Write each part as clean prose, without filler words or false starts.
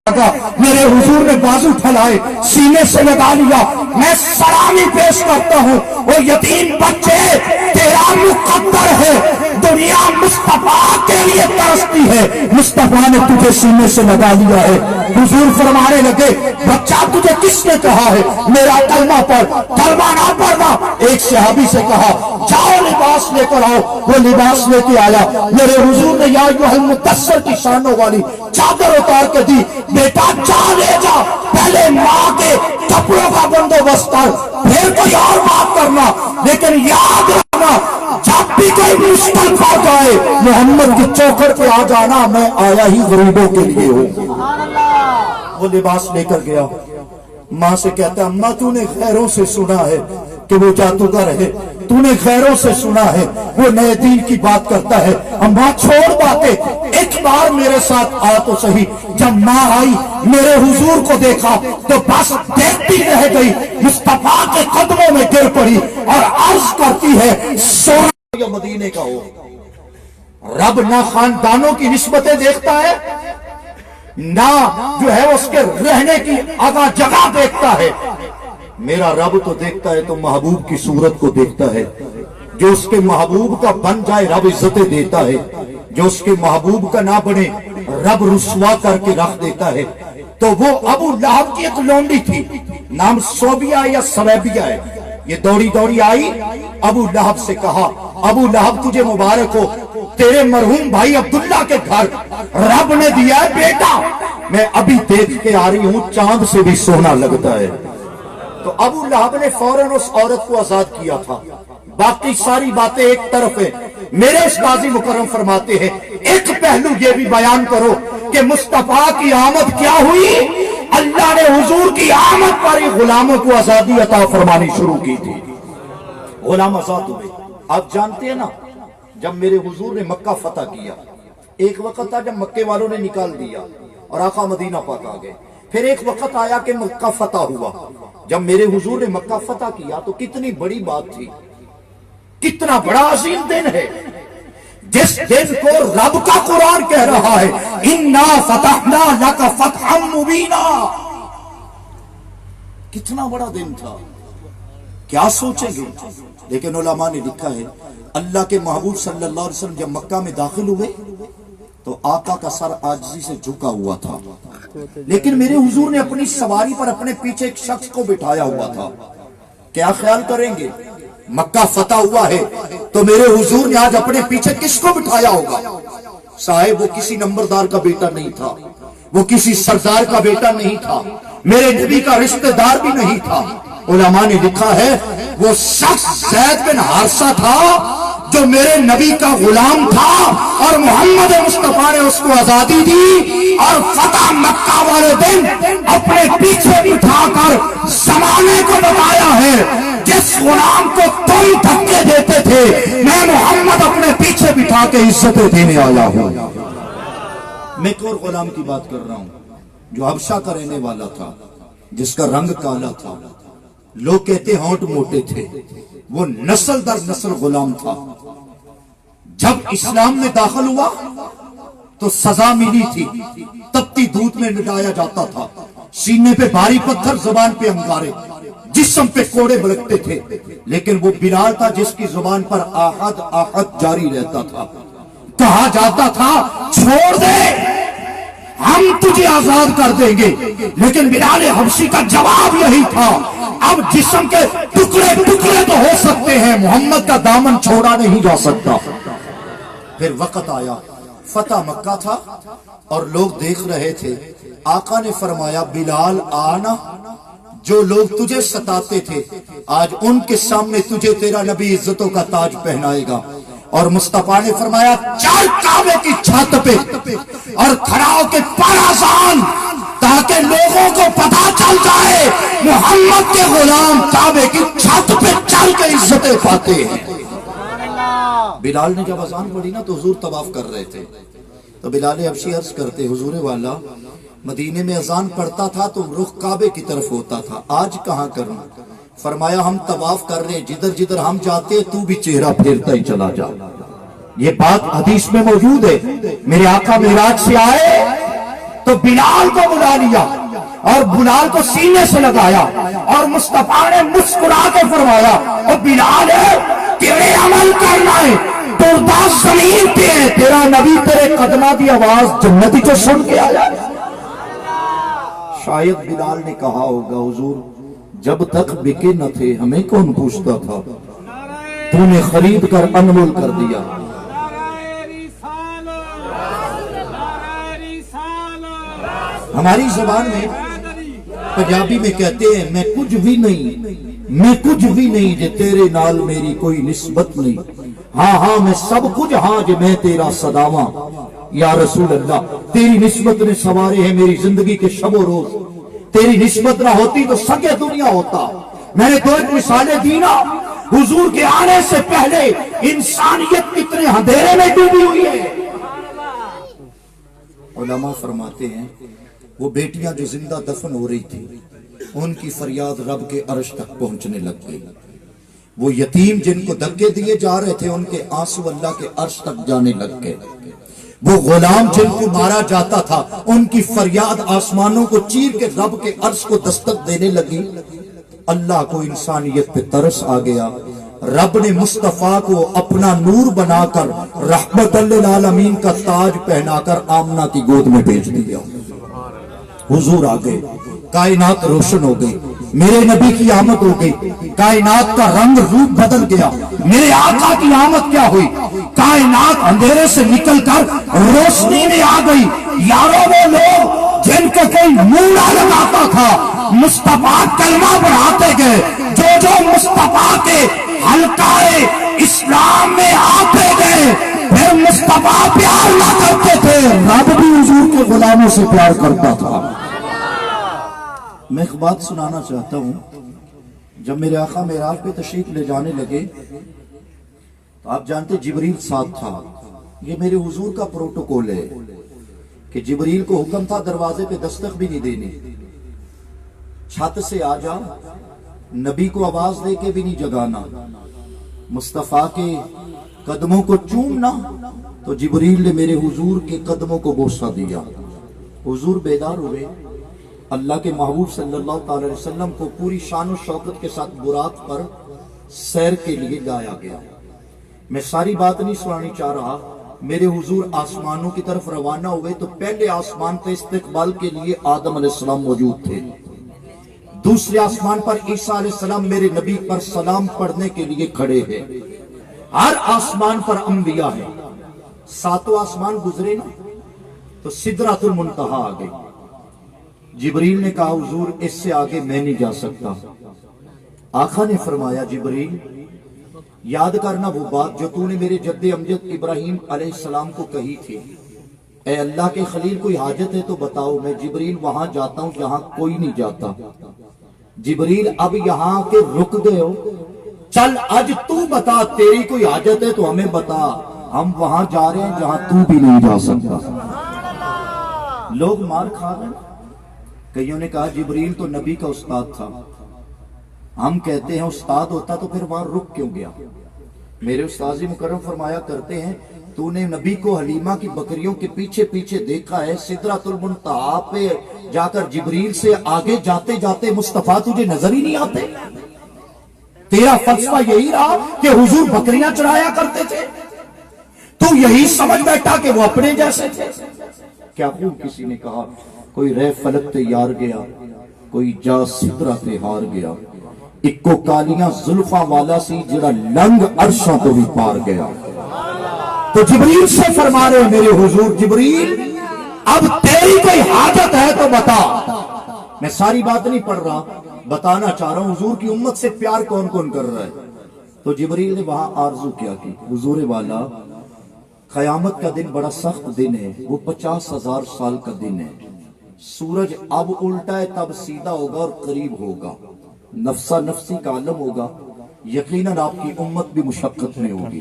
میرے حضور نے بازو پھیلائے، سینے سے لگا لیا، میں سلامی پیش کرتا ہوں، وہ یتیم بچے تیرا مقدر ہے، دنیا مصطفیٰ کے لیے ترستی ہے، مصطفیٰ نے تجھے سینے سے لگا لیا ہے۔ حضور فرمانے لگے بچہ تجھے کس نے کہا ہے میرا کلمہ پڑھ، کلمہ نہ پڑھنا؟ ایک صحابی سے کہا جاؤ لباس لے کر آؤ، وہ لباس لے کے آیا، میرے حضور نے یا ایھا المدثر کی شانوں والی چادر اتار کے دی، بیٹا جا لے جا، پہلے ماں کے کپڑوں کا بندوبست کر، پھر کوئی اور بات کرنا، لیکن یاد رکھنا جب بھی کوئی مشکل پڑ جائے محمد کی چوکھٹ پہ آ جانا، میں آیا ہی غریبوں کے لیے ہوں۔ وہ لباس لے کر گیا، ماں سے کہتا ہے اماں تو نے غیروں سے سنا ہے کہ وہ جادوگر ہے، تو نے غیروں سے سنا ہے وہ نئے دین کی بات کرتا ہے، اماں چھوڑ باتیں، ایک بار میرے ساتھ آ تو صحیح۔ جب ماں آئی میرے حضور کو دیکھا تو بس دیکھتی رہ گئی، مصطفیٰ کے قدموں میں گر پڑی اور عرض کرتی ہے سونا یا مدینے کا ہو، رب نہ خاندانوں کی نسبتیں دیکھتا ہے نہ جو ہے اس کے رہنے کی آگاہ جگہ دیکھتا ہے، میرا رب تو دیکھتا ہے تو محبوب کی صورت کو دیکھتا ہے، جو اس کے محبوب کا بن جائے رب عزتیں دیتا ہے، جو اس کے محبوب کا نہ بنے رب رسوا کر کے رکھ دیتا ہے۔ تو وہ ابو لہب کی ایک لونڈی تھی، نام صوبیہ یا سویبیہ ہے، یہ دوڑی دوڑی آئی، ابو لہب سے کہا ابو لہب تجھے مبارک ہو، تیرے مرحوم بھائی عبداللہ کے گھر رب نے دیا ہے بیٹا، میں ابھی دیکھ کے آ رہی ہوں چاند سے بھی سونا لگتا ہے۔ تو ابو لہب نے فوراً اس عورت کو آزاد کیا تھا۔ باقی ساری باتیں ایک طرف ہے، میرے استاذ مکرم فرماتے ہیں ایک پہلو یہ بھی بیان کرو کہ مصطفیٰ کی آمد کیا ہوئی، اللہ نے حضور کی آمد پر ہی غلاموں کو آزادی عطا فرمانی شروع کی تھی، غلام آزاد ہوئے۔ آپ جانتے ہیں نا جب میرے حضور نے مکہ فتح کیا، ایک وقت تھا جب مکے والوں نے نکال دیا اور آقا مدینہ پاک آ گئے، پھر ایک وقت آیا کہ مکہ فتح ہوا۔ جب میرے حضور نے مکہ فتح کیا تو کتنی بڑی بات تھی، کتنا بڑا عظیم دن ہے، جس دن کو رب کا قرآن کہہ رہا ہے اِنَّا فَتَحْنَا لَكَ فَتْحًا مُبِينًا، کتنا بڑا دن تھا، کیا سوچیں گے؟ لیکن علماء نے لکھا ہے اللہ کے محبوب صلی اللہ علیہ وسلم جب مکہ میں داخل ہوئے تو آقا کا سر عاجزی سے جھکا ہوا تھا، لیکن میرے حضور نے اپنی سواری پر اپنے پیچھے ایک شخص کو بٹھایا ہوا تھا۔ کیا خیال کریں گے مکہ فتح ہوا ہے تو میرے حضور نے آج اپنے پیچھے کس کو بٹھایا ہوگا؟ صاحب وہ کسی نمبردار کا بیٹا نہیں تھا، وہ کسی سردار کا بیٹا نہیں تھا، میرے نبی کا رشتہ دار بھی نہیں تھا۔ علماء نے لکھا ہے وہ شخص زید بن حارثہ تھا جو میرے نبی کا غلام تھا، اور محمد مصطفیٰ نے اس کو آزادی دی اور فتح مکہ والے دن اپنے پیچھے بٹھا کر زمانے کو بتایا ہے جس غلام کو تم دھکے دیتے تھے میں محمد اپنے پیچھے بٹھا کے عزتیں دینے آیا ہوں۔ میں ایک اور غلام کی بات کر رہا ہوں جو حبشہ کا رہنے والا تھا، جس کا رنگ کالا تھا، لوگ کہتے ہونٹ موٹے تھے، وہ نسل در نسل غلام تھا۔ جب اسلام میں داخل ہوا تو سزا ملی تھی، تپتی دودھ میں لٹایا جاتا تھا، سینے پہ بھاری پتھر، زبان پہ انگارے، جسم پہ کوڑے بلکتے تھے، لیکن وہ بلال تھا جس کی زبان پر آحد آحد جاری رہتا تھا۔ کہا جاتا تھا چھوڑ دے ہم تجھے آزاد کر دیں گے، لیکن بلال حبشی کا جواب یہی تھا اب جسم کے ٹکڑے ٹکڑے تو ہو سکتے ہیں، محمد کا دامن چھوڑا نہیں جا سکتا۔ پھر وقت آیا، فتح مکہ تھا اور لوگ دیکھ رہے تھے، آقا نے فرمایا بلال آنا، جو لوگ تجھے ستاتے تھے آج ان کے سامنے تجھے تیرا نبی عزتوں کا تاج پہنائے گا۔ اور مصطفیٰ نے فرمایا چل کعبے کی چھت پہ اور کھڑا ہو کے پڑھ اذان، تاکہ لوگوں کو پتا چل جائے محمد کے غلام کعبے کی چھت پہ چل کے عزتیں پاتے ہیں۔ بلال نے جب اذان پڑھی نا تو حضور طواف کر رہے تھے، تو بلال حبشی عرض کرتے حضور والا مدینے میں اذان پڑھتا تھا تو رخ کعبے کی طرف ہوتا تھا، آج کہاں کروں؟ فرمایا ہم طواف کر رہے، جدھر جدھر ہم جاتے تو بھی چہرہ پھیرتا ہی چلا جا۔ یہ بات حدیث میں موجود ہے، میرے آقا معراج سے آئے تو بلال کو بلا لیا اور بلال کو سینے سے لگایا اور مصطفیٰ نے مسکرا کے فرمایا اور بلال تیرے عمل کرنا ہے ترداس زمین پہ ہے تیرا نبی تیرے قدمہ کی آواز جنتی کو سن کے آیا. شاید بلال نے کہا ہوگا حضور جب تک بکے نہ تھے ہمیں کون پوچھتا تھا, تو نے خرید کر انمول کر دیا. ہماری زبان میں پنجابی میں کہتے ہیں میں کچھ بھی نہیں جے تیرے نال میری کوئی نسبت نہیں, ہاں میں سب کچھ ہاں جے میں تیرا صداواں یا رسول اللہ. تیری نسبت نے سوارے ہیں میری زندگی کے شب و روز, تیری نسبت نہ ہوتی تو سگے دنیا ہوتا. میں نے تو ایک مثالیں دی نا, حضور کے آنے سے پہلے انسانیت کتنے اندھیرے میں ڈوبی ہوئی ہے. علماء فرماتے ہیں وہ بیٹیاں جو زندہ دفن ہو رہی تھی ان کی فریاد رب کے عرش تک پہنچنے لگ گئی. وہ یتیم جن کو دھکے دیے جا رہے تھے ان کے آنسو اللہ کے عرش تک جانے لگ گئے. وہ غلام جن کو مارا جاتا تھا ان کی فریاد آسمانوں کو چیر کے رب کے عرش کو دستک دینے لگی. اللہ کو انسانیت پہ ترس آ گیا. رب نے مصطفیٰ کو اپنا نور بنا کر رحمت للعالمین کا تاج پہنا کر آمنہ کی گود میں بھیج دیا. حضور آ گئے, کائنات روشن ہو گئی, میرے نبی کی آمد ہو گئی, کائنات کا رنگ روپ بدل گیا. میرے آقا کی آمد کیا ہوئی, کائنات اندھیرے سے نکل کر روشنی میں آ گئی. یارو وہ لوگ جن کو کوئی موڑا لگاتا تھا مصطفیٰ کلمہ بڑھاتے گئے, جو مصطفیٰ کے حلقہ اسلام میں آتے گئے پھر مصطفیٰ پیار نہ کرتے تھے, رب بھی حضور کے غلاموں سے پیار کرتا تھا. میں ایک بات سنانا چاہتا ہوں. جب میرے آقا معراج پہ تشریف لے جانے لگے تو آپ جانتے جبریل ساتھ تھا. یہ میرے حضور کا پروٹوکول ہے کہ جبریل کو حکم تھا دروازے پہ دستک بھی نہیں دینی, چھت سے آ جا, نبی کو آواز دے کے بھی نہیں جگانا, مصطفیٰ کے قدموں کو چومنا. تو جبریل نے میرے حضور کے قدموں کو بوسہ دیا. حضور بیدار ہوئے, اللہ کے محبوب صلی اللہ علیہ وسلم کو پوری شان و شوکت کے ساتھ براق پر سیر کے لیے لایا گیا. میں ساری بات نہیں سنانی چاہ رہا. میرے حضور آسمانوں کی طرف روانہ ہوئے تو پہلے آسمان پہ استقبال کے لیے آدم علیہ السلام موجود تھے, دوسرے آسمان پر عیسیٰ علیہ السلام میرے نبی پر سلام پڑھنے کے لیے کھڑے ہیں. ہر آسمان پر انبیاء ہیں. ساتوں آسمان گزرے نا تو سدرۃ المنتہا آ گئی. جبریل نے کہا حضور اس سے آگے میں نہیں جا سکتا. آقا نے فرمایا جبریل یاد کرنا وہ بات جو تو نے میرے جد امجد ابراہیم علیہ السلام کو کہی تھی, اے اللہ کے خلیل کوئی حاجت ہے تو بتاؤ. میں جبریل وہاں جاتا ہوں جہاں کوئی نہیں جاتا. جبریل اب یہاں کے رک گئے ہو, چل آج تو بتا تیری کوئی حاجت ہے تو ہمیں بتا, ہم وہاں جا رہے ہیں جہاں تو بھی نہیں جا سکتا. لوگ مار کھا رہے ہیں. کئیوں نے کہا جبریل تو نبی کا استاد تھا. ہم کہتے ہیں استاد ہوتا تو پھر وہاں رک کیوں گیا. میرے استاذ مکرم فرمایا کرتے ہیں تو نے نبی کو حلیمہ کی بکریوں کے پیچھے پیچھے دیکھا ہے, سدرۃ المنتہا پہ جا کر جبریل سے آگے جاتے جاتے مصطفیٰ تجھے نظر ہی نہیں آتے. تیرا فلسفہ یہی رہا کہ حضور بکریاں چرایا کرتے تھے, تو یہی سمجھ بیٹھا کہ وہ اپنے جیسے تھے. کیا خوب کسی نے کہا کوئی رہ فلک تے یار گیا, کوئی جا سدرہ تے ہار گیا, اکو کالیاں زلفاں والا سی جڑا لنگ عرشاں تو بھی پار گیا. تو جبریل سے فرما رہے میرے حضور جبریل اب تیری کوئی حاجت ہے تو بتا. میں ساری بات نہیں پڑھ رہا, بتانا چاہ رہا ہوں حضور کی امت سے پیار کون کون کر رہا ہے. تو جبریل نے وہاں آرزو کیا کی حضور والا قیامت کا دن بڑا سخت دن ہے, وہ 50,000 سال کا دن ہے. سورج اب الٹا ہے تب سیدھا ہوگا اور قریب ہوگا, نفسا نفسی کا عالم ہوگا. یقیناً آپ کی امت بھی مشقت میں ہوگی.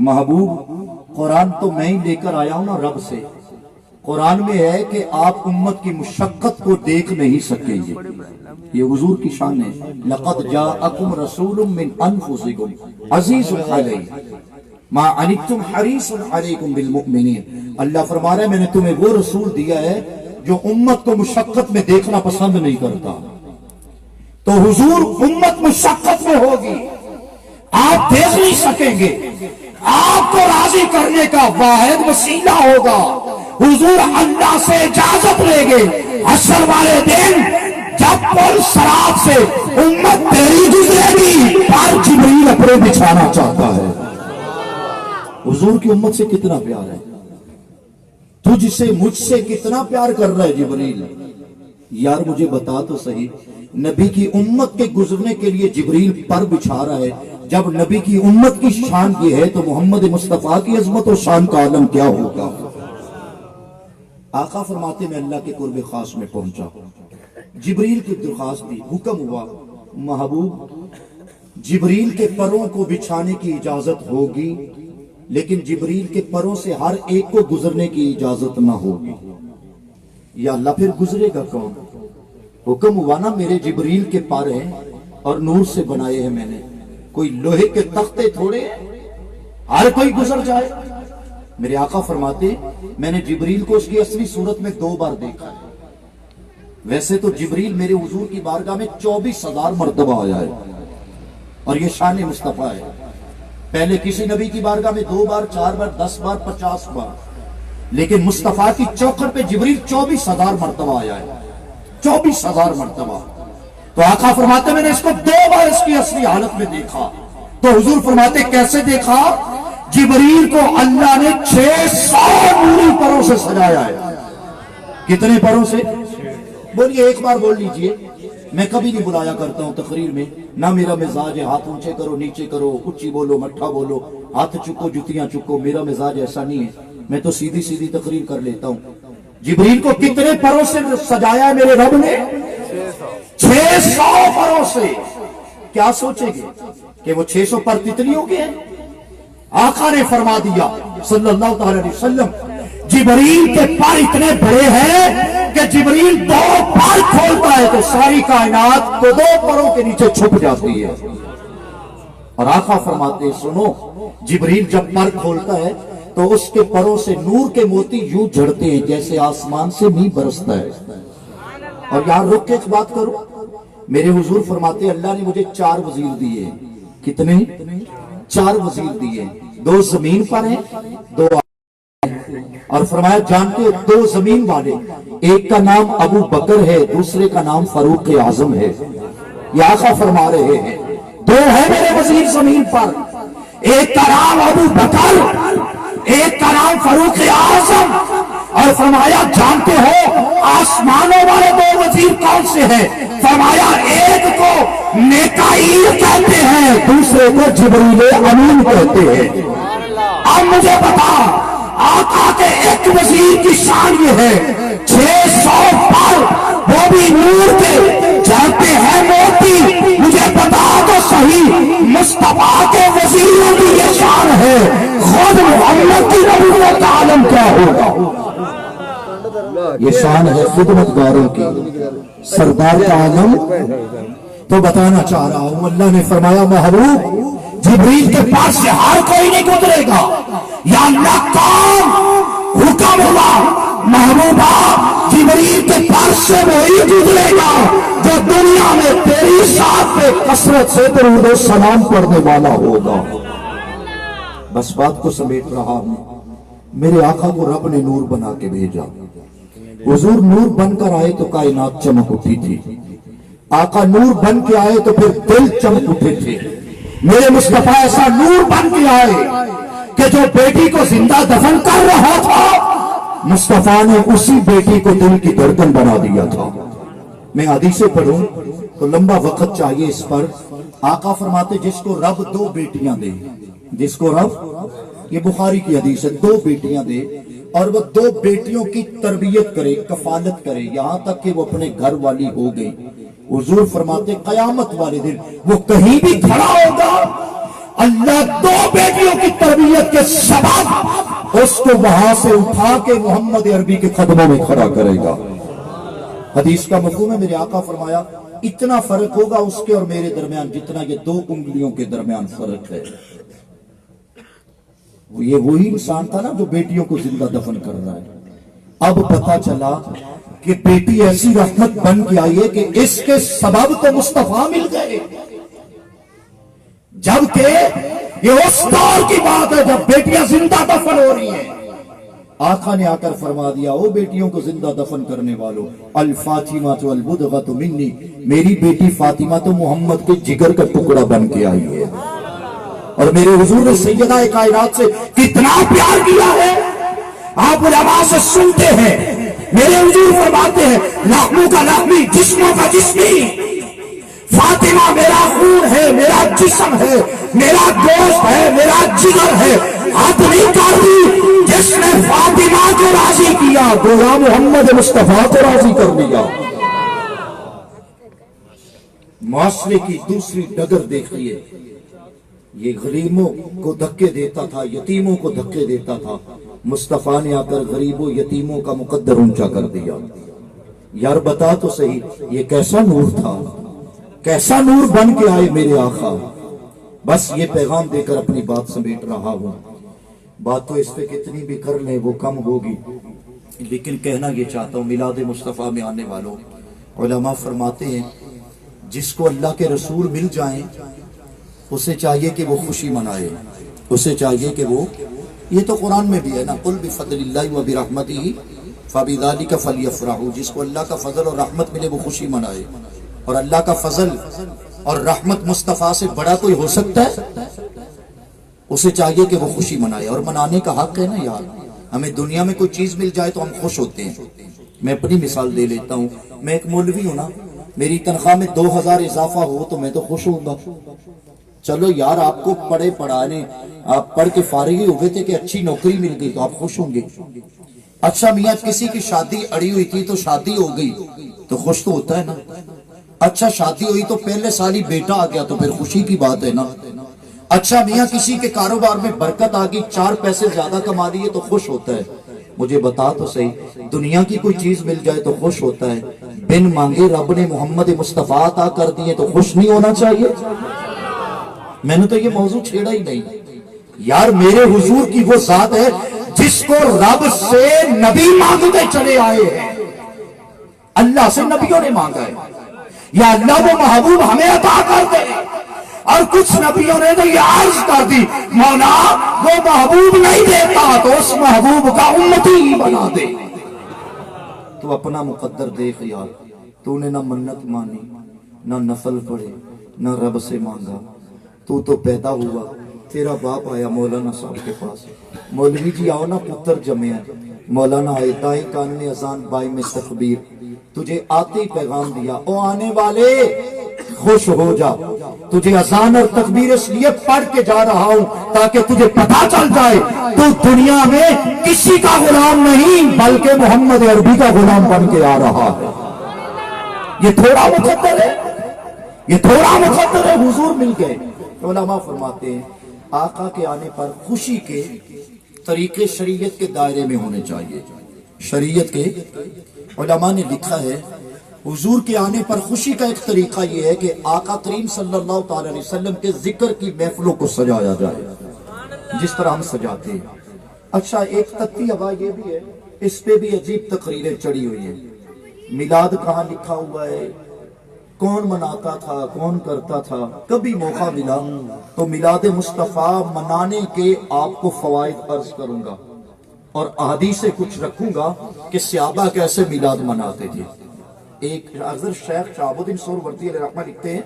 محبوب قرآن تو میں ہی لے کر آیا ہوں نا رب سے. قرآن میں ہے کہ آپ امت کی مشقت کو دیکھ نہیں سکیں گے. یہ حضور کی شان ہے. لقد جاءکم رسول من انفسکم عزیز علیہ ما عنتم حریص علیکم بالمؤمنین. اللہ فرما رہا ہے میں نے تمہیں وہ رسول دیا ہے جو امت کو مشقت میں دیکھنا پسند نہیں کرتا، تو حضور امت مشقت میں ہوگی، آپ دیکھ نہیں سکیں گے، آپ کو راضی کرنے کا واحد وسیلہ ہوگا حضور اللہ سے اجازت لیں گے حشر والے دن جب پل صراط سے امت تیری گزرے گی پر جبریل اپنے بچھانا چاہتا ہے۔ حضور کی امت سے کتنا پیار ہے، تجھ سے مجھ سے کتنا پیار کر رہا ہے جبریل۔ یار مجھے بتا تو صحیح، نبی کی امت کے گزرنے کے لیے جبریل پر بچھا رہا ہے، جب نبی کی امت کی شان یہ ہے تو محمد مصطفیٰ کی عظمت و شان کا عالم کیا ہوگا۔ آقا فرماتے میں اللہ کے قرب خاص میں پہنچا، جبریل کی درخواست دی، حکم ہوا محبوب جبریل کے پروں کو بچھانے کی اجازت ہوگی، لیکن جبریل کے پروں سے ہر ایک کو گزرنے کی اجازت نہ ہوگی۔ یا اللہ پھر گزرے گا کون؟ حکم ہوا نا میرے جبریل کے پر ہیں اور نور سے بنائے ہیں میں نے، کوئی لوہے کے تختے تھوڑے ہر کوئی گزر جائے۔ میرے آقا فرماتے میں نے جبریل کو اس کی اصلی صورت میں 2 بار دیکھا ہے، ویسے تو جبریل میرے حضور کی بارگاہ میں 24,000 مرتبہ آیا ہے، اور یہ شان مصطفیٰ ہے۔ پہلے کسی نبی کی بارگاہ میں 2 بار، 4 بار، 10 بار، 50 بار، لیکن مصطفیٰ کی چوکھٹ پہ جبریل 24,000 مرتبہ آیا ہے، 24,000 مرتبہ۔ تو آقا فرماتے میں نے اس کو 2 بار اس کی اصلی حالت میں دیکھا، تو حضور فرماتے کیسے دیکھا؟ جبریل کو اللہ نے 600 نوری پروں سے سجایا ہے۔ کتنے پروں سے؟ بولیے ایک بار بول لیجئے۔ میں کبھی نہیں بلایا کرتا ہوں تقریر میں، نہ میرا مزاج ہے ہاتھ اونچے کرو نیچے کرو، اچھی بولو مٹھا بولو، ہاتھ چکو جتیاں چکو، میرا مزاج ایسا نہیں ہے، میں تو سیدھی سیدھی تقریر کر لیتا ہوں۔ جبریل کو کتنے پروں سے سجایا ہے میرے رب نے؟ 600 پروں سے۔ کیا سوچیں گے کہ وہ 600 پر تتلیوں کے ہیں؟ آقا نے فرما دیا صلی اللہ علیہ وسلم جبریل کے پر اتنے بڑے ہیں کہ جبریل 2 پر کھولتا ہے تو ساری کائنات کو 2 پروں کے نیچے چھپ جاتی ہے۔ اور آقا فرماتے سنو، جبریل جب پر کھولتا ہے تو اس کے پروں سے نور کے موتی یوں جھڑتے ہیں جیسے آسمان سے میںہ برستا ہے۔ اور یہاں رک کے ایک بات کرو، میرے حضور فرماتے اللہ نے مجھے 4 وزیر دیے۔ کتنے؟ 4 وزیر دیے، 2 زمین پر ہیں، 2 اور فرمایا جانتے ہو 2 زمین والے، ایک کا نام ابو بکر ہے، دوسرے کا نام فاروق اعظم ہے۔ یہ آقا فرما رہے ہیں 2 ہیں میرے وزیر زمین پر، ایک کا نام ابو بکر، ایک کا نام فاروق اعظم۔ اور فرمایا جانتے ہو آسمانوں والے 2 وزیر کون سے ہیں؟ فرمایا ایک کو میکائیل کہتے ہیں، دوسرے کو جبریل امین کہتے ہیں۔ اب مجھے بتا آقا کے ایک وزیر کی شان یہ ہے 600 پر، وہ بھی نور کے جھڑتے ہیں موتی۔ مجھے بتا تو صحیح مصطفیٰ کے وزیروں کی یہ شان ہے، خود محمد کی نبوت کا عالم کیا ہوگا؟ یہ شان ہے خدمتگاروں کی، سردار کا عالم۔ تو بتانا چاہ رہا ہوں اللہ نے فرمایا محبوب جبریل کے پاس سے ہر کوئی نہیں گزرے گا۔ یا اللہ کام حکم ہوا محبوبہ جبریل کے پاس سے وہی گزرے گا جو دنیا میں تیری ساتھ پہ کثرت سے درود و سلام پڑھنے والا ہوگا۔ بس بات کو سمیٹ رہا ہوں، میرے آقا کو رب نے نور بنا کے بھیجا۔ حضور نور بن کر آئے تو کائنات چمک اٹھی تھی، آقا نور بن کے آئے تو پھر دل چمک اٹھے تھے۔ میرے مصطفیٰ ایسا نور بن کے آئے کہ جو بیٹی کو زندہ دفن کر رہا تھا مصطفیٰ نے اسی بیٹی کو دل کی دھڑکن بنا دیا تھا۔ میں حدیثیں پڑھوں تو لمبا وقت چاہیے اس پر۔ آقا فرماتے جس کو رب 2 بیٹیاں دے، جس کو رب، یہ بخاری کی حدیث ہے، 2 بیٹیاں دے اور وہ 2 بیٹیوں کی تربیت کرے، کفالت کرے یہاں تک کہ وہ اپنے گھر والی ہو گئی، حضور فرماتے قیامت والے دن وہ کہیں بھی کھڑا ہوگا، اللہ 2 بیٹیوں کی تربیت کے سبب اس کو وہاں سے اٹھا کے محمد عربی کے قدموں میں کھڑا کرے گا۔ حدیث کا مفہوم ہے، میرے آقا فرمایا اتنا فرق ہوگا اس کے اور میرے درمیان جتنا یہ 2 انگلیوں کے درمیان فرق ہے۔ یہ وہی انسان تھا نا جو بیٹیوں کو زندہ دفن کر رہا ہے۔ اب پتا چلا کہ بیٹی ایسی رحمت بن کے آئی ہے کہ اس کے سبب تو مصطفیٰ مل گئے، جبکہ یہ اس دور کی بات ہے جب بیٹیاں زندہ دفن ہو رہی ہیں۔ آقا نے آ کر فرما دیا، او بیٹیوں کو زندہ دفن کرنے والوں، الفاطمہ تو البدغۃ منی، میری بیٹی فاطمہ تو محمد کے جگر کا ٹکڑا بن کے آئی ہے۔ اور میرے حضور نے سیدہ کائنات سے کتنا پیار کیا ہے، آپ علماء سے سنتے ہیں، میرے حضور فرماتے ہیں لحموں کا لحمی، جسموں کا جسمی، فاطمہ میرا خون ہے، میرا جسم ہے، میرا گوشت ہے، میرا جگر ہے۔ حد نہیں کر دی، جس نے فاطمہ کو راضی کیا گویا محمد مصطفیٰ کو راضی کر لیا۔ معاشرے کی دوسری ڈگر دیکھیے، یہ غریبوں کو دھکے دیتا تھا، یتیموں کو دھکے دیتا تھا، مصطفیٰ نے آ کر غریبوں یتیموں کا مقدر اونچا کر دیا۔ یار بتا تو صحیح، یہ کیسا نور تھا، کیسا نور بن کے آئے میرے آقا۔ بس یہ پیغام دے کر اپنی بات سمیٹ رہا ہوں، بات تو اس پہ کتنی بھی کر لیں وہ کم ہوگی، لیکن کہنا یہ چاہتا ہوں میلاد مصطفیٰ میں آنے والوں، علماء فرماتے ہیں جس کو اللہ کے رسول مل جائیں اسے چاہیے کہ وہ خوشی منائے، اسے چاہیے کہ وہ، یہ تو قرآن میں بھی ہے نا، قل بفضل اللہ وبرحمتہ فبذلک فلیفرحوا، جس کو اللہ کا فضل اور رحمت ملے وہ خوشی منائے۔ اور اللہ کا فضل اور رحمت مصطفیٰ سے بڑا کوئی ہو سکتا ہے؟ اسے چاہیے کہ وہ خوشی منائے، اور منانے کا حق ہے نا یار۔ ہمیں دنیا میں کوئی چیز مل جائے تو ہم خوش ہوتے ہیں۔ میں اپنی مثال دے لیتا ہوں، میں ایک مولوی ہوں نا، میری تنخواہ میں 2000 اضافہ ہو تو میں تو خوش ہوں گا۔ چلو یار آپ کو پڑھے پڑھانے، آپ پڑھ کے فارغ ہی ہوئے تھے کہ اچھی نوکری مل گئی تو آپ خوش ہوں گے۔ اچھا میاں کسی کی شادی اڑی ہوئی تھی تو شادی ہو گئی تو خوش تو ہوتا ہے نا۔ اچھا شادی ہوئی تو پہلے سال ہی بیٹا آ گیا تو پھر خوشی کی بات ہے نا۔ اچھا میاں کسی کے کاروبار میں برکت آ گئی، 4 پیسے زیادہ کما لیے تو خوش ہوتا ہے۔ مجھے بتا تو صحیح، دنیا کی کوئی چیز مل جائے تو خوش ہوتا ہے، بن مانگے رب نے محمد مصطفیٰ عطا کر دیے تو خوش نہیں ہونا چاہیے؟ میں نے تو یہ موضوع چھیڑا ہی نہیں یار۔ میرے حضور کی وہ ذات ہے جس کو رب سے نبی مانگتے چلے آئے ہیں، اللہ سے نبیوں نے مانگا ہے، یا اللہ وہ محبوب ہمیں عطا کر دے۔ اور کچھ نبیوں نے تو یہ عرض کر دی مولا وہ محبوب نہیں دیتا تو اس محبوب کا امتی ہی بنا دے۔ تو اپنا مقدر دیکھ یار، تو نے نہ منت مانی، نہ نفل پڑھے، نہ رب سے مانگا، تو پیدا ہوا، تیرا باپ آیا مولانا صاحب کے پاس، مولوی جی آؤ نا پتر جمع ہے، مولانا آئے دائیں کان میں اذان بائیں میں تکبیر، تجھے آتے ہی پیغام دیا، او آنے والے خوش ہو جا، تجھے اذان اور تکبیر اس لیے پڑھ کے جا رہا ہوں تاکہ تجھے پتا چل جائے تو دنیا میں کسی کا غلام نہیں بلکہ محمد عربی کا غلام بن کے آ رہا ہے۔ یہ تھوڑا مقدر ہے، یہ تھوڑا مقدر ہے، حضور مل گئے۔ علماء فرماتے ہیں آقا کے آنے پر خوشی کے طریقے شریعت کے دائرے میں ہونے چاہیے۔ شریعت کے علماء نے لکھا ہے حضور کے آنے پر خوشی کا ایک طریقہ یہ ہے کہ آقا کریم صلی اللہ تعالی علیہ وسلم کے ذکر کی محفلوں کو سجایا جائے جس طرح ہم سجاتے ہیں۔ اچھا ایک تتی ہوا یہ بھی ہے، اس پہ بھی عجیب تقریریں چڑھی ہوئی ہیں، میلاد کہاں لکھا ہوا ہے، کون مناتا تھا، کون کرتا تھا۔ کبھی موقع ملا تو میلاد مصطفیٰ منانے کے آپ کو فوائد عرض کروں گا اور احادیث سے کچھ رکھوں گا کہ صحابہ کیسے میلاد مناتے تھے۔ ایک حضرت شیخ شہاب الدین سہروردی علیہ رحمہ لکھتے ہیں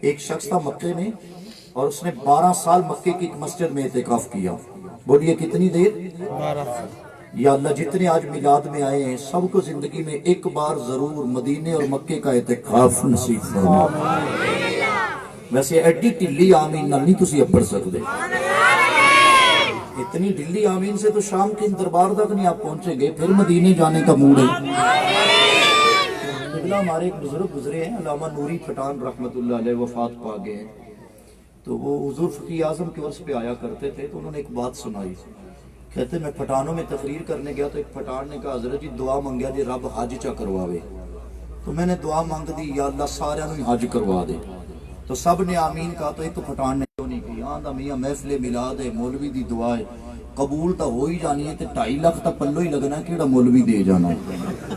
ایک شخص تھا مکے میں اور اس نے 12 سال مکے کی ایک مسجد میں اعتکاف کیا۔ بولیے کتنی دیر؟ 12 سال۔ یا اللہ جتنے آج میلاد میں آئے ہیں سب کو زندگی میں ایک بار ضرور مدینے اور مکے کا اعتکاف نصیب فرما۔ ویسے ایڈی ٹلی آمین نہ نہیں تسی اب پڑھ سکتے، اتنی ڈلی آمین سے تو شام کے دربار تک نہیں آپ پہنچیں گے، پھر مدینے جانے کا موڈ ہے۔ ہمارے ایک بزرگ گزرے ہیں علامہ نوری پٹھان رحمت اللہ علیہ، وفات پا گئے ہیں، تو وہ حضور فقی اعظم کے عرس پہ آیا کرتے تھے تو انہوں نے ایک بات سنائی، کہتے میں پٹھانوں میں تقریر کرنے گیا تو ایک پٹھان نے کہا حضرت جی دعا منگیا جی رب حج چا کرواوے، تو میں نے دعا مانگ دی یا اللہ سارے انہوں حج کروا دے، تو سب نے آمین کہا تو ایک پٹھان نے کیوں نہیں کی، آندہ میاں محفل میلاد ہے، مولوی دی دعا ہے، قبول تا ہو ہی جانی ہے تے 2.5 لاکھ تا پلو ہی لگنا ہے، کیڑا مولوی دے جانا ہے۔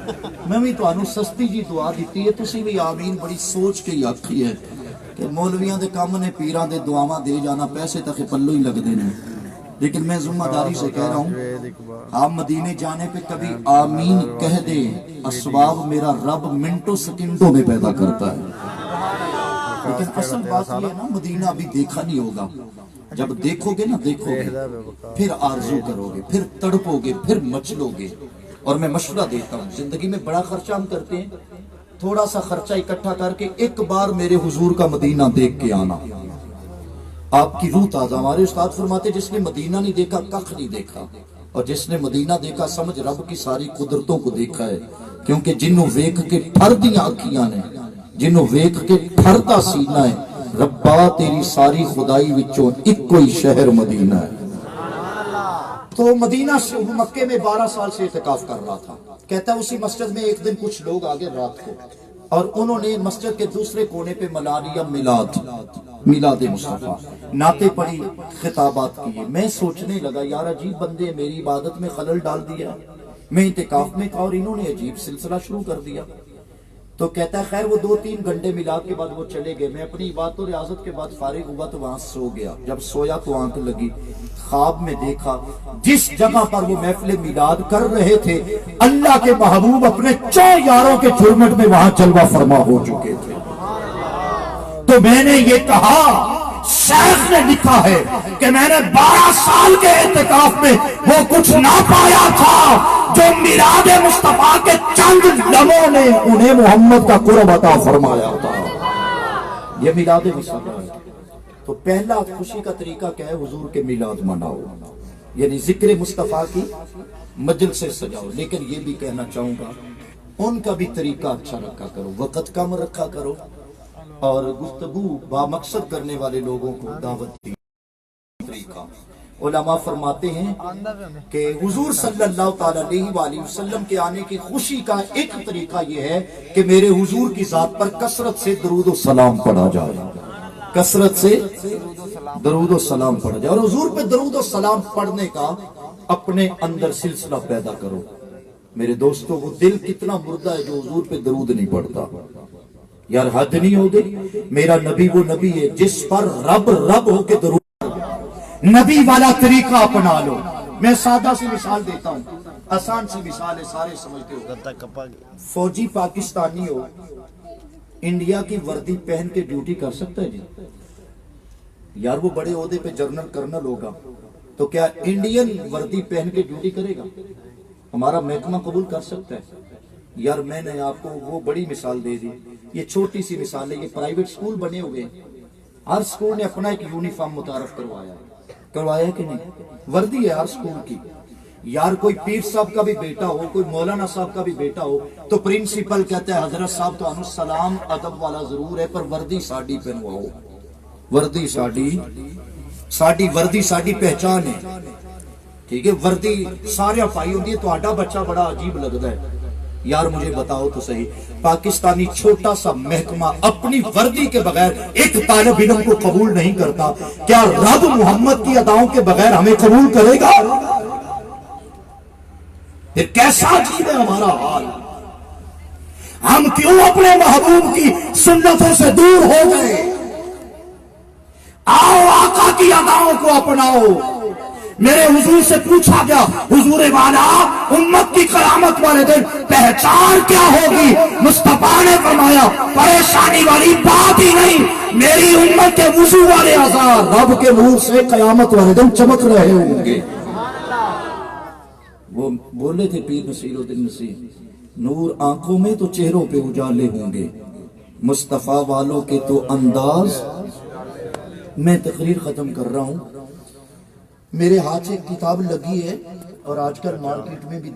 میں بھی تانوں سستی جی دعا دیتی ہے تسی بھی آمین بڑی سوچ کے ہی آکھی ہے کہ مولویاں دے کام نے پیراں دے دعاواں دے جانا پیسے تک پلو ہی لگ دینے لیکن میں ذمہ داری سے کہہ رہا ہوں آپ مدینے جانے پہ کبھی آمین کہہ دے اسباب میرا رب منٹوں سیکنڈوں میں پیدا کرتا ہے لیکن اصل بات یہ ہے نا مدینہ ابھی دیکھا نہیں ہوگا جب دیکھو گے نا دیکھو گے پھر آرزو کرو گے پھر تڑپو گے پھر مچلو گے اور میں مشورہ دیتا ہوں زندگی میں بڑا خرچہ ہم کرتے ہیں تھوڑا سا خرچہ اکٹھا کر کے ایک بار میرے حضور کا مدینہ دیکھ کے آنا آپ کی روح تازہ ہمارے استاد فرماتے جس نے مدینہ نہیں دیکھا کخ نہیں دیکھا اور جس نے مدینہ دیکھا سمجھ رب کی ساری قدرتوں کو دیکھا ہے کیونکہ جنوں ویکھ کے ٹھر دیاں آنکھیاں نے جنوں ویکھ کے ٹھرتا سینہ ہے ربا تیری ساری خدائی وچوں ایک کوئی شہر مدینہ ہے تو مدینہ سے مکے میں 12 سال سے اعتکاف کر رہا تھا کہتا ہے اسی مسجد میں ایک دن کچھ لوگ آگے رات کو اور انہوں نے مسجد کے دوسرے کونے پہ منا لیا میلاد مصطفیٰ نعتیں پڑھی خطابات کیے میں سوچنے لگا یار عجیب بندے میری عبادت میں خلل ڈال دیا میں اعتکاف میں تھا اور انہوں نے عجیب سلسلہ شروع کر دیا تو کہتا ہے خیر وہ 2-3 گھنٹے میلاد کے بعد وہ چلے گئے میں اپنی عبادت و ریاضت کے بعد فارغ ہوا تو وہاں سو گیا جب سویا تو آنکھ لگی خواب میں دیکھا جس جگہ پر وہ محفل میلاد کر رہے تھے اللہ کے محبوب اپنے 4 یاروں کے جھرمٹ میں وہاں جلوہ فرما ہو چکے تھے تو میں نے یہ کہا شیخ نے لکھا ہے کہ میں نے 12 سال کے اعتکاف میں وہ کچھ نہ پایا تھا جو میلاد مصطفیٰ کے چند لمحوں نے انہیں محمد کا قرب عطا فرمایا تھا یہ میلاد مصطفیٰ ہے تو پہلا خوشی کا طریقہ کیا ہے حضور کے میلاد مناؤ یعنی ذکر مصطفیٰ کی مجلس سے سجاؤ لیکن یہ بھی کہنا چاہوں گا ان کا بھی طریقہ اچھا رکھا کرو وقت کم رکھا کرو اور گفتگو با مقصد کرنے والے لوگوں کو دعوت دی طریقہ علماء فرماتے ہیں کہ حضور صلی اللہ تعالیٰ علیہ وآلہ وسلم کے آنے کی خوشی کا ایک طریقہ یہ ہے کہ میرے حضور کی ذات پر کثرت سے درود و سلام پڑھا جائے کثرت سے درود و سلام پڑھا جائے اور حضور پہ درود و سلام پڑھنے کا اپنے اندر سلسلہ پیدا کرو میرے دوستوں وہ دل کتنا مردہ ہے جو حضور پہ درود نہیں پڑھتا یار حد نہیں ہو گئی میرا نبی وہ نبی ہے جس پر رب ہو کے درود نبی والا طریقہ اپنا لو میں سادہ سی مثال دیتا ہوں آسان سی مثال ہے سارے سمجھتے ہو فوجی پاکستانی ہو انڈیا کی وردی پہن کے ڈیوٹی کر سکتا ہے جی یار وہ بڑے عہدے پہ جنرل کرنل ہوگا تو کیا انڈین وردی پہن کے ڈیوٹی کرے گا ہمارا محکمہ قبول کر سکتا ہے یار میں نے آپ کو وہ بڑی مثال دے دی یہ چھوٹی سی مثال ہے یہ پرائیویٹ سکول بنے ہوئے ہر سکول نے اپنا ایک یونیفارم متعارف کروایا کہ نہیں وردی ہے ہر سکول کی یار کوئی پیر صاحب کا بھی بیٹا ہو کوئی مولانا صاحب کا بھی بیٹا ہو تو پرنسپل کہتا ہے حضرت صاحب تو انو سلام ادب والا ضرور ہے پر وردی ساڑی پہنواؤ وردی ساڑی وردی ساڑی پہچان ہے ٹھیک ہے وردی سارے پائی ہوتی ہے تو آڈا بچہ بڑا عجیب لگتا ہے یار مجھے بتاؤ تو صحیح پاکستانی چھوٹا سا محکمہ اپنی وردی کے بغیر ایک طالب علم کو قبول نہیں کرتا کیا رب محمد کی اداؤں کے بغیر ہمیں قبول کرے گا پھر کیسا عجیب ہے ہمارا حال ہم کیوں اپنے محبوب کی سنتوں سے دور ہو گئے آؤ آقا کی اداؤں کو اپناؤ میرے حضور سے پوچھا گیا حضور والا امت کی قیامت والے دن پہچان کیا ہوگی مصطفیٰ نے فرمایا پریشانی والی بات ہی نہیں میری امت کے وضو والے آثار رب کے نور سے قیامت والے دن چمک رہے ہوں گے وہ بولے تھے پیر نصیر الدین نصیر نور آنکھوں میں تو چہروں پہ اجالے ہوں گے مصطفیٰ والوں کے تو انداز میں تقریر ختم کر رہا ہوں میرے ہاتھ سے ایک کتاب لگی ہے اور آج کل مارکیٹ میں بھی